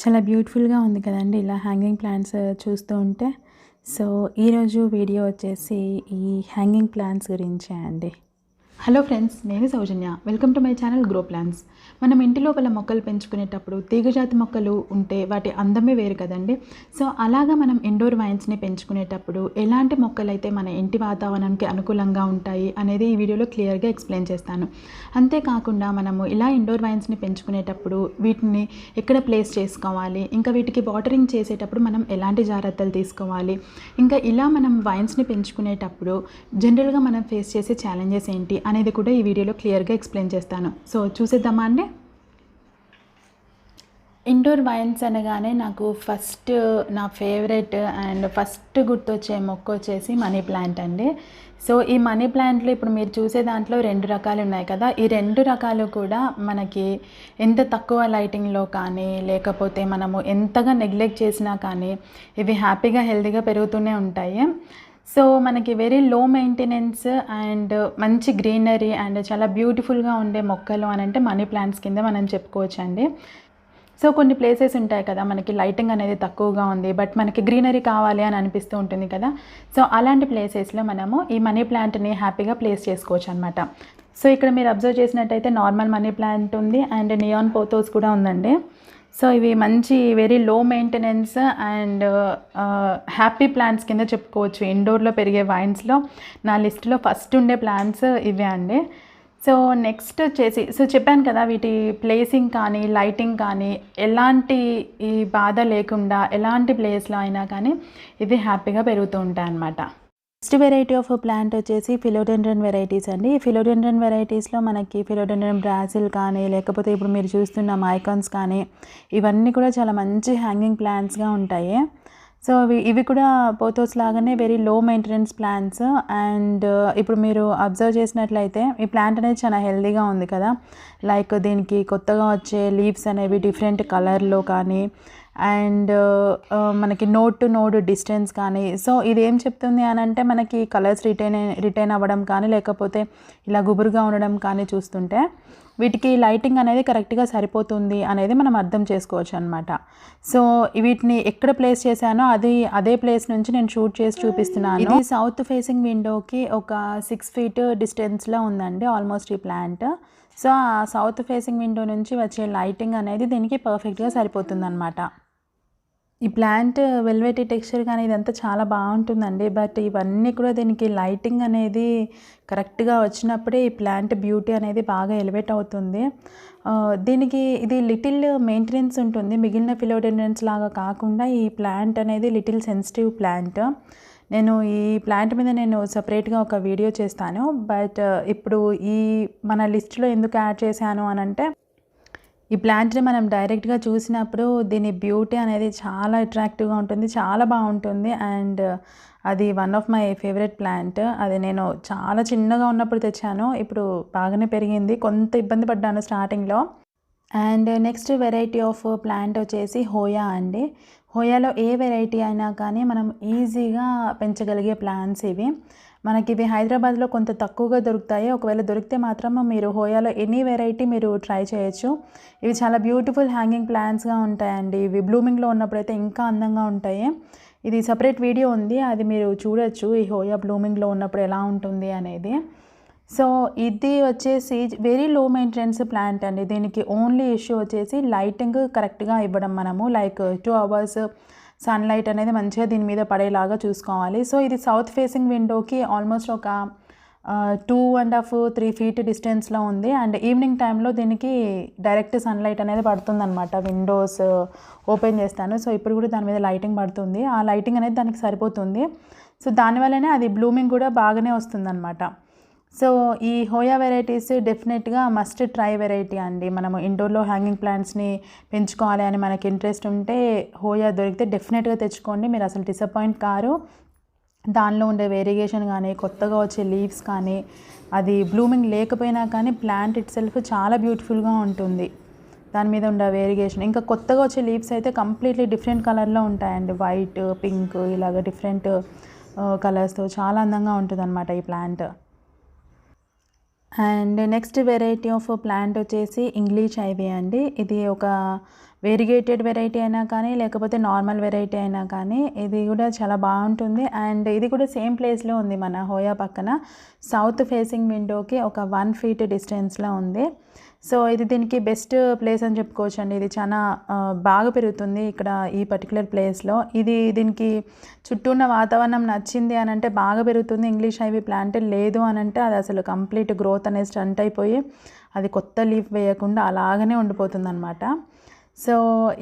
చాలా బ్యూటిఫుల్గా ఉంది కదండి ఇలా హ్యాంగింగ్ ప్లాంట్స్ చూస్తూ ఉంటే. సో ఈరోజు వీడియో వచ్చేసి ఈ హ్యాంగింగ్ ప్లాంట్స్ గురించే అండి. హలో ఫ్రెండ్స్, నేను Soujanya. Welcome to my channel grow plants. మనం ఇంటి లోపల మొక్కలు పెంచుకునేటప్పుడు తీగజాతి మొక్కలు ఉంటే వాటి అందమే వేరు కదండి. సో అలాగా మనం ఇండోర్ వైన్స్ని పెంచుకునేటప్పుడు ఎలాంటి మొక్కలు అయితే మన ఇంటి వాతావరణానికి అనుకూలంగా ఉంటాయి అనేది ఈ వీడియోలో క్లియర్గా ఎక్స్ప్లెయిన్ చేస్తాను. అంతేకాకుండా మనము ఇలా ఇండోర్ వైన్స్ని పెంచుకునేటప్పుడు వీటిని ఎక్కడ ప్లేస్ చేసుకోవాలి, ఇంకా వీటికి వాటరింగ్ చేసేటప్పుడు మనం ఎలాంటి జాగ్రత్తలు తీసుకోవాలి, ఇంకా ఇలా మనం వైన్స్ని పెంచుకునేటప్పుడు జనరల్గా మనం ఫేస్ చేసే ఛాలెంజెస్ ఏంటి అనేది కూడా ఈ వీడియోలో క్లియర్గా ఎక్స్ప్లెయిన్ చేస్తాను. సో చూసేద్దామా అండి. ఇండోర్ వైన్స్ అనగానే నాకు ఫస్ట్ నా ఫేవరెట్ అండ్ ఫస్ట్ గుర్తొచ్చే మొక్క వచ్చేసి మనీ ప్లాంట్ అండి. సో ఈ మనీ ప్లాంట్లో ఇప్పుడు మీరు చూసే దాంట్లో 2 రకాలు ఉన్నాయి కదా. ఈ 2 రకాలు కూడా మనకి ఎంత తక్కువ లైటింగ్లో కానీ లేకపోతే మనము ఎంతగా నెగ్లెక్ట్ చేసినా కానీ ఇవి హ్యాపీగా హెల్తీగా పెరుగుతూనే ఉంటాయి. సో మనకి వెరీ లో మెయింటెనెన్స్ అండ్ మంచి గ్రీనరీ అండ్ చాలా బ్యూటిఫుల్గా ఉండే మొక్కలు అని అంటే మనీ ప్లాంట్స్ కింద మనం చెప్పుకోవచ్చు అండి. సో కొన్ని ప్లేసెస్ ఉంటాయి కదా, మనకి లైటింగ్ అనేది తక్కువగా ఉంది బట్ మనకి గ్రీనరీ కావాలి అని అనిపిస్తూ ఉంటుంది కదా. సో అలాంటి ప్లేసెస్లో మనము ఈ మనీ ప్లాంట్ని హ్యాపీగా ప్లేస్ చేసుకోవచ్చు అనమాట. సో ఇక్కడ మీరు అబ్జర్వ్ చేసినట్టయితే నార్మల్ మనీ ప్లాంట్ ఉంది అండ్ నియాన్ పోథోస్ కూడా ఉందండి. సో ఇవి మంచి very low maintenance and happy plants కింద చెప్పుకోవచ్చు. ఇండోర్లో పెరిగే వైన్స్లో నా లిస్ట్లో ఫస్ట్ ఉండే ప్లాంట్స్ ఇవే అండి. సో నెక్స్ట్ వచ్చేసి చెప్పాను కదా, వీటి ప్లేసింగ్ కానీ లైటింగ్ కానీ ఎలాంటి ఈ బాధ లేకుండా ఎలాంటి ప్లేస్లో అయినా కానీ ఇవి హ్యాపీగా పెరుగుతూ ఉంటాయి అన్నమాట. నెక్స్ట్ వెరైటీ ఆఫ్ ప్లాంట్ వచ్చేసి ఫిలోడెండ్రన్ వెరైటీస్ అండి. ఈ ఫిలోడెండ్రన్ వెరైటీస్లో మనకి ఫిలోడెండ్రన్ బ్రాజిల్ కానీ లేకపోతే ఇప్పుడు మీరు చూస్తున్న మైకాన్స్ కానీ ఇవన్నీ కూడా చాలా మంచి హ్యాంగింగ్ ప్లాంట్స్గా ఉంటాయి. సో ఇవి కూడా పోథోస్ లాగానే very low maintenance plants. And ఇప్పుడు మీరు అబ్జర్వ్ చేసినట్లయితే ఈ ప్లాంట్ అనేది చాలా హెల్తీగా ఉంది కదా. లైక్ దీనికి కొత్తగా వచ్చే లీవ్స్ అనేవి డిఫరెంట్ కలర్లో కానీ అండ్ మనకి నోడ్ టు నోడ్ డిస్టెన్స్ కానీ. సో ఇది ఏం చెప్తుంది అని అంటే మనకి కలర్స్ రిటైన్ అవ్వడం కానీ లేకపోతే ఇలా గుబురుగా ఉండడం కానీ చూస్తుంటే వీటికి లైటింగ్ అనేది కరెక్ట్గా సరిపోతుంది అనేది మనం అర్థం చేసుకోవచ్చు అనమాట. సో వీటిని ఎక్కడ ప్లేస్ చేశానో అదే ప్లేస్ నుంచి నేను షూట్ చేసి చూపిస్తున్నాను. ఇది సౌత్ ఫేసింగ్ విండోకి ఒక 6 feet డిస్టెన్స్లో ఉందండి ఆల్మోస్ట్ ఈ ప్లాంట్. సో ఆ సౌత్ ఫేసింగ్ విండో నుంచి వచ్చే లైటింగ్ అనేది దీనికి పర్ఫెక్ట్గా సరిపోతుంది అనమాట. ఈ ప్లాంట్ వెల్వెటీ టెక్స్చర్ కానీ ఇదంతా చాలా బాగుంటుందండి. బట్ ఇవన్నీ కూడా దీనికి లైటింగ్ అనేది కరెక్ట్గా వచ్చినప్పుడే ఈ ప్లాంట్ బ్యూటీ అనేది బాగా ఎలివేట్ అవుతుంది. దీనికి ఇది లిటిల్ మెయింటెనెన్స్ ఉంటుంది, మిగిలిన ఫిలోడెండ్రన్స్ లాగా కాకుండా ఈ ప్లాంట్ అనేది లిటిల్ సెన్సిటివ్ ప్లాంట్. నేను ఈ ప్లాంట్ మీద సపరేట్గా ఒక వీడియో చేస్తాను. బట్ ఇప్పుడు ఈ మన లిస్ట్లో ఎందుకు యాడ్ చేశాను అని అంటే ఈ ప్లాంట్ని మనం డైరెక్ట్గా చూసినప్పుడు దీని బ్యూటీ అనేది చాలా అట్రాక్టివ్గా ఉంటుంది, చాలా బాగుంటుంది. అండ్ అది one of my favourite plant. అది నేను చాలా చిన్నగా ఉన్నప్పుడు తెచ్చాను, ఇప్పుడు బాగానే పెరిగింది. కొంత ఇబ్బంది పడ్డాను స్టార్టింగ్లో. And next variety of plant వచ్చేసి హోయా అండి. హోయాలో ఏ వెరైటీ అయినా కానీ మనం ఈజీగా పెంచగలిగే ప్లాంట్స్ ఇవి. మనకి ఇవి హైదరాబాద్లో కొంత తక్కువగా దొరుకుతాయి. ఒకవేళ దొరికితే మాత్రం మీరు హోయాలో ఎనీ వెరైటీ మీరు ట్రై చేయొచ్చు. ఇవి చాలా బ్యూటిఫుల్ హ్యాంగింగ్ ప్లాంట్స్గా ఉంటాయండి. ఇవి బ్లూమింగ్లో ఉన్నప్పుడైతే ఇంకా అందంగా ఉంటాయి. ఇది సపరేట్ వీడియో ఉంది, అది మీరు చూడొచ్చు ఈ హోయా బ్లూమింగ్లో ఉన్నప్పుడు ఎలా ఉంటుంది అనేది. సో ఇది వచ్చేసి వెరీ లో మెయింటెనెన్స్ ప్లాంట్ అండి. దీనికి ఓన్లీ ఇష్యూ వచ్చేసి లైటింగ్ కరెక్ట్గా ఇవ్వడం. మనము లైక్ 2 hours సన్లైట్ అనేది మంచిగా దీని మీద పడేలాగా చూసుకోవాలి. సో ఇది సౌత్ ఫేసింగ్ విండోకి ఆల్మోస్ట్ ఒక 2.5-3 feet డిస్టెన్స్లో ఉంది. అండ్ ఈవినింగ్ టైంలో దీనికి డైరెక్ట్ సన్లైట్ అనేది పడుతుంది అనమాట. విండోస్ ఓపెన్ చేస్తాను, సో ఇప్పుడు కూడా దాని మీద లైటింగ్ పడుతుంది. ఆ లైటింగ్ అనేది దానికి సరిపోతుంది. సో దానివల్లనే అది బ్లూమింగ్ కూడా బాగానే వస్తుంది అనమాట. సో ఈ హోయా వెరైటీస్ డెఫినెట్గా మస్ట్ ట్రై వెరైటీ అండి. మనము ఇండోర్లో హ్యాంగింగ్ ప్లాంట్స్ని పెంచుకోవాలి అని మనకి ఇంట్రెస్ట్ ఉంటే హోయా దొరికితే డెఫినెట్గా తెచ్చుకోండి, మీరు అసలు డిసప్పాయింట్ కారు. దానిలో ఉండే వేరియేషన్ కానీ కొత్తగా వచ్చే లీవ్స్ కానీ అది బ్లూమింగ్ లేకపోయినా కానీ ప్లాంట్ ఇట్ సెల్ఫ్ చాలా బ్యూటిఫుల్గా ఉంటుంది. దాని మీద ఉండే వేరియేషన్ ఇంకా కొత్తగా వచ్చే లీవ్స్ అయితే కంప్లీట్లీ డిఫరెంట్ కలర్లో ఉంటాయండి. వైట్, పింక్ ఇలాగ డిఫరెంట్ కలర్స్తో చాలా అందంగా ఉంటుంది అన్నమాట ఈ plant. And next variety of plant వచ్చేసి ఇంగ్లీష్ ఐవీ అండి. ఇది ఒక వేరిగేటెడ్ వెరైటీ అయినా కానీ లేకపోతే నార్మల్ వెరైటీ అయినా కానీ ఇది కూడా చాలా బాగుంటుంది. అండ్ ఇది కూడా సేమ్ ప్లేస్లో ఉంది, మన హోయా పక్కన సౌత్ ఫేసింగ్ విండోకి ఒక 1 feet డిస్టెన్స్లో ఉంది. సో ఇది దీనికి బెస్ట్ ప్లేస్ అని చెప్పుకోవచ్చు అండి. ఇది చాలా బాగా పెరుగుతుంది ఇక్కడ ఈ పర్టికులర్ ప్లేస్లో. ఇది దీనికి చుట్టూ ఉన్న వాతావరణం నచ్చింది అని అంటే బాగా పెరుగుతుంది. ఇంగ్లీష్ ఐవీ ప్లాంట్ లేదు అని అంటే అది అసలు కంప్లీట్ గ్రోత్ అనేది స్టంట్ అయిపోయి అది కొత్త లీఫ్ వేయకుండా అలాగనే ఉండిపోతుంది అనమాట. సో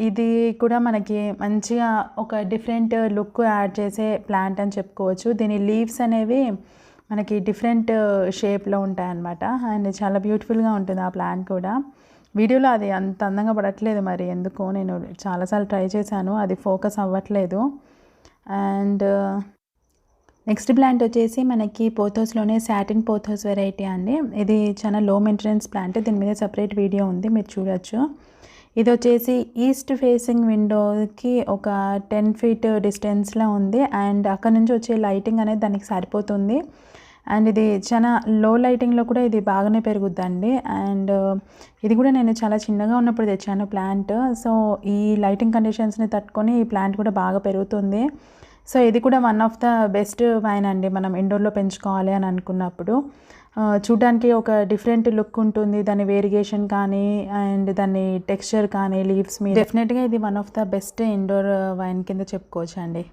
ఇది కూడా మనకి మంచిగా ఒక డిఫరెంట్ లుక్ యాడ్ చేసే ప్లాంట్ అని చెప్పుకోవచ్చు. దీని లీవ్స్ అనేవి మనకి డిఫరెంట్ షేప్లో ఉంటాయన్నమాట. అండ్ చాలా బ్యూటిఫుల్గా ఉంటుంది ఆ ప్లాంట్ కూడా. వీడియోలో అది అంత అందంగా పడట్లేదు, మరి ఎందుకో నేను చాలాసార్లు ట్రై చేశాను, అది ఫోకస్ అవ్వట్లేదు. అండ్ నెక్స్ట్ ప్లాంట్ వచ్చేసి మనకి పోథోస్లోనే సాటిన్ పోథోస్ వెరైటీ అండి. ఇది చాలా లో మెయింటెనెన్స్ ప్లాంట్, దీని మీద సపరేట్ వీడియో ఉంది, మీరు చూడొచ్చు. ఇది వచ్చేసి ఈస్ట్ ఫేసింగ్ విండోకి ఒక 10 feet డిస్టెన్స్లో ఉంది. అండ్ అక్కడ నుంచి వచ్చే లైటింగ్ అనేది దానికి సరిపోతుంది. అండ్ ఇది చాలా లో లైటింగ్లో కూడా ఇది బాగానే పెరుగుద్దండి. అండ్ ఇది కూడా నేను చాలా చిన్నగా ఉన్నప్పుడు తెచ్చాను ప్లాంట్. సో ఈ లైటింగ్ కండిషన్స్ని తట్టుకొని ఈ ప్లాంట్ కూడా బాగా పెరుగుతుంది. సో ఇది కూడా one of the best wine అండి మనం ఇండోర్లో పెంచుకోవాలి అని అనుకున్నప్పుడు. చూడడానికి ఒక డిఫరెంట్ లుక్ ఉంటుంది, దాని వేరిగేషన్ కానీ అండ్ దాని టెక్స్చర్ కానీ లీవ్స్ మీద డెఫినెట్గా ఇది one of the best indoor vine కింద చెప్పుకోవచ్చు అండి.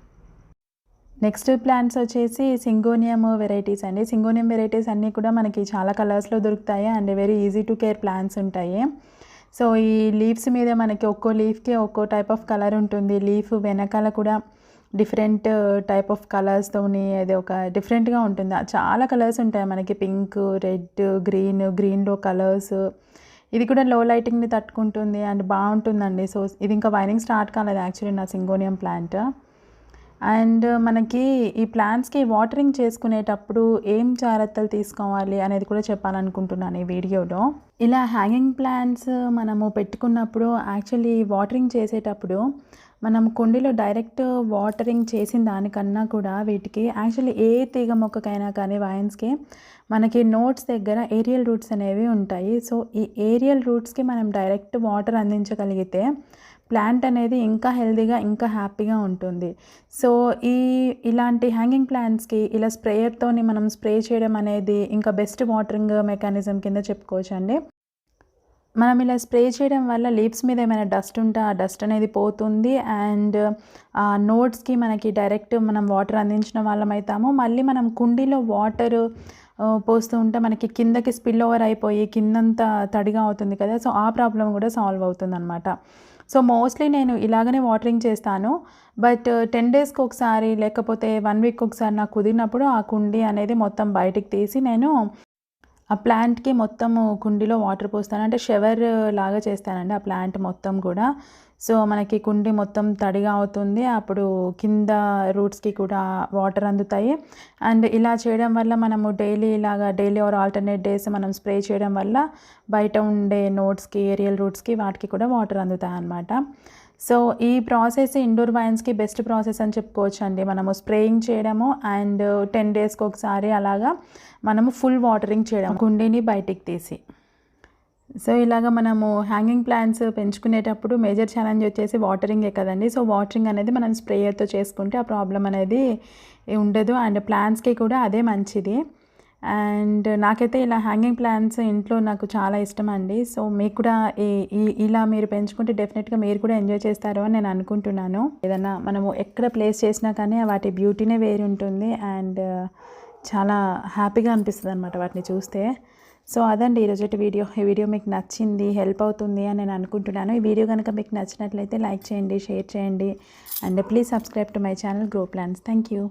నెక్స్ట్ ప్లాంట్స్ వచ్చేసి సింగోనియం వెరైటీస్ అండి. సింగోనియం వెరైటీస్ అన్నీ కూడా మనకి చాలా కలర్స్లో దొరుకుతాయి and very easy to care plants ఉంటాయి. సో ఈ లీవ్స్ మీద మనకి ఒక్కో లీఫ్కి ఒక్కో టైప్ ఆఫ్ కలర్ ఉంటుంది. లీఫ్ వెనకాల కూడా డిఫరెంట్ టైప్ ఆఫ్ కలర్స్తోని అది ఒక డిఫరెంట్గా ఉంటుంది. చాలా కలర్స్ ఉంటాయి మనకి, పింక్, రెడ్, గ్రీన్లో కలర్స్. ఇది కూడా లో లైటింగ్ని తట్టుకుంటుంది అండ్ బాగుంటుందండి. సో ఇది ఇంకా వైనింగ్ స్టార్ట్ కాలేదు యాక్చువల్లీ నా సింగోనియం ప్లాంట్. అండ్ మనకి ఈ ప్లాంట్స్కి వాటరింగ్ చేసుకునేటప్పుడు ఏం జాగ్రత్తలు తీసుకోవాలి అనేది కూడా చెప్పాలనుకుంటున్నాను ఈ వీడియోలో. ఇలా హ్యాంగింగ్ ప్లాంట్స్ మనము పెట్టుకున్నప్పుడు యాక్చువల్లీ వాటరింగ్ చేసేటప్పుడు మనం కుండీలో డైరెక్ట్ వాటరింగ్ చేసిన దానికన్నా కూడా వీటికి యాక్చువల్లీ ఏ తీగ మొక్కకైనా కానీ వైన్స్కి మనకి నోట్స్ దగ్గర ఏరియల్ రూట్స్ అనేవి ఉంటాయి. సో ఈ ఏరియల్ రూట్స్కి మనం డైరెక్ట్ వాటర్ అందించగలిగితే ప్లాంట్ అనేది ఇంకా హెల్తీగా ఇంకా హ్యాపీగా ఉంటుంది. సో ఇలాంటి హ్యాంగింగ్ ప్లాంట్స్కి ఇలా స్ప్రేయర్తోని మనం స్ప్రే చేయడం అనేది ఇంకా బెస్ట్ వాటరింగ్ మెకానిజం కింద చెప్పుకోవచ్చు అండి. మనం ఇలా స్ప్రే చేయడం వల్ల లీవ్స్ మీద ఏమైనా డస్ట్ ఉంటే ఆ డస్ట్ అనేది పోతుంది. అండ్ ఆ నోట్స్కి మనకి డైరెక్ట్ మనం వాటర్ అందించిన వాళ్ళం అవుతాము. మళ్ళీ మనం కుండీలో వాటర్ పోస్తూ ఉంటే మనకి కిందకి స్పిల్ ఓవర్ అయిపోయి కిందంతా తడిగా అవుతుంది కదా, సో ఆ ప్రాబ్లం కూడా సాల్వ్ అవుతుంది అనమాట. సో మోస్ట్లీ నేను ఇలాగనే వాటరింగ్ చేస్తాను. బట్ 10 daysకి ఒకసారి లేకపోతే 1 week ఒకసారి నాకు కుదిరినప్పుడు ఆ కుండీ అనేది మొత్తం బయటికి తీసి నేను ఆ ప్లాంట్కి మొత్తము కుండీలో వాటర్ పోస్తాను. అంటే షవర్ లాగా చేస్తానండి ఆ ప్లాంట్ మొత్తం కూడా. సో మనకి కుండీ మొత్తం తడిగా అవుతుంది, అప్పుడు కింద రూట్స్కి కూడా వాటర్ అందుతాయి. అండ్ ఇలా చేయడం వల్ల మనము డైలీ ఆర్ ఆల్టర్నేట్ డేస్ మనం స్ప్రే చేయడం వల్ల బయట ఉండే నోట్స్కి ఏరియల్ రూట్స్కి వాటికి కూడా వాటర్ అందుతాయి అన్నమాట. సో ఈ ప్రాసెస్ ఇండోర్ వైన్స్కి బెస్ట్ ప్రాసెస్ అని చెప్పుకోవచ్చు అండి. మనము స్ప్రేయింగ్ చేయడము అండ్ 10 daysకి ఒకసారి అలాగా మనము ఫుల్ వాటరింగ్ చేయడం కుండీని బయటికి తీసి. సో ఇలాగ మనము హ్యాంగింగ్ ప్లాంట్స్ పెంచుకునేటప్పుడు మేజర్ ఛాలెంజ్ వచ్చేసి వాటరింగే కదండి. సో వాటరింగ్ అనేది మనం స్ప్రేయర్తో చేసుకుంటే ఆ ప్రాబ్లం అనేది ఉండదు అండ్ ప్లాంట్స్కి కూడా అదే మంచిది. అండ్ నాకైతే ఇలా హ్యాంగింగ్ ప్లాంట్స్ ఇంట్లో నాకు చాలా ఇష్టం అండి. సో మీకు కూడా ఇలా మీరు పెంచుకుంటే డెఫినెట్గా మీరు కూడా ఎంజాయ్ చేస్తారు అని నేను అనుకుంటున్నాను. ఏదైనా మనము ఎక్కడ ప్లేస్ చేసినా కానీ వాటి బ్యూటీనే వేరు ఉంటుంది అండ్ చాలా హ్యాపీగా అనిపిస్తుంది అనమాట వాటిని చూస్తే. సో అదండి ఈరోజు వీడియో. ఈ వీడియో మీకు నచ్చింది, హెల్ప్ అవుతుంది అని నేను అనుకుంటున్నాను. ఈ వీడియో కనుక మీకు నచ్చినట్లయితే లైక్ చేయండి, షేర్ చేయండి and please subscribe to my channel grow plants. Thank you.